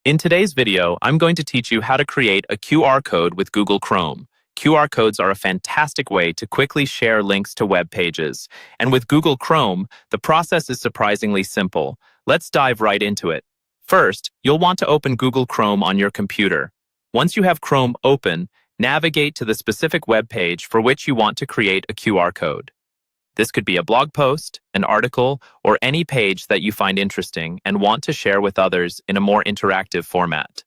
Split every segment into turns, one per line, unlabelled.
In today's video, I'm going to teach you how to create a QR code with Google Chrome. QR codes are a fantastic way to quickly share links to web pages. And with Google Chrome, the process is surprisingly simple. Let's dive right into it. First, you'll want to open Google Chrome on your computer. Once you have Chrome open, navigate to the specific web page for which you want to create a QR code. This could be a blog post, an article, or any page that you find interesting and want to share with others in a more interactive format.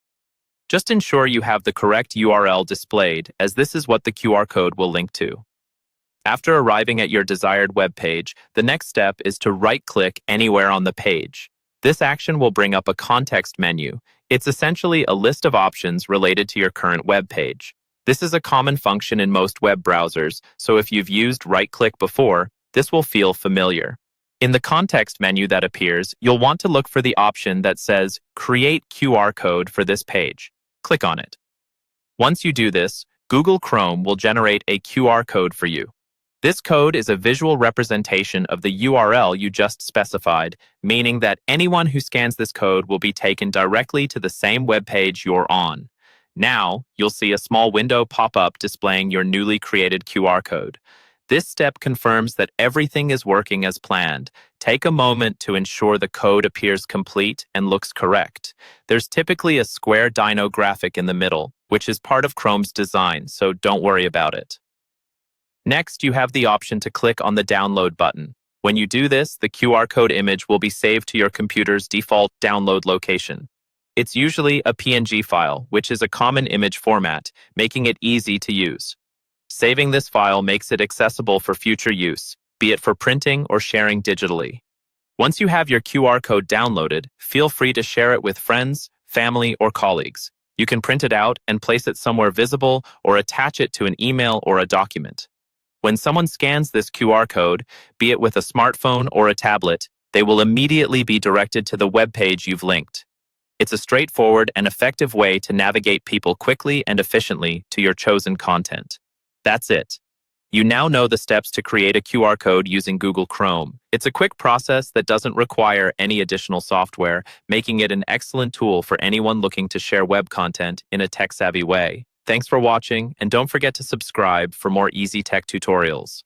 Just ensure you have the correct URL displayed, as this is what the QR code will link to. After arriving at your desired web page, the next step is to right-click anywhere on the page. This action will bring up a context menu. It's essentially a list of options related to your current web page. This is a common function in most web browsers, so if you've used right-click before, this will feel familiar. In the context menu that appears, you'll want to look for the option that says Create QR Code for this page. Click on it. Once you do this, Google Chrome will generate a QR code for you. This code is a visual representation of the URL you just specified, meaning that anyone who scans this code will be taken directly to the same web page you're on. Now, you'll see a small window pop up displaying your newly created QR code. This step confirms that everything is working as planned. Take a moment to ensure the code appears complete and looks correct. There's typically a square dino graphic in the middle, which is part of Chrome's design, so don't worry about it. Next, you have the option to click on the download button. When you do this, the QR code image will be saved to your computer's default download location. It's usually a PNG file, which is a common image format, making it easy to use. Saving this file makes it accessible for future use, be it for printing or sharing digitally. Once you have your QR code downloaded, feel free to share it with friends, family, or colleagues. You can print it out and place it somewhere visible or attach it to an email or a document. When someone scans this QR code, be it with a smartphone or a tablet, they will immediately be directed to the web page you've linked. It's a straightforward and effective way to navigate people quickly and efficiently to your chosen content. That's it. You now know the steps to create a QR code using Google Chrome. It's a quick process that doesn't require any additional software, making it an excellent tool for anyone looking to share web content in a tech-savvy way. Thanks for watching, and don't forget to subscribe for more easy tech tutorials.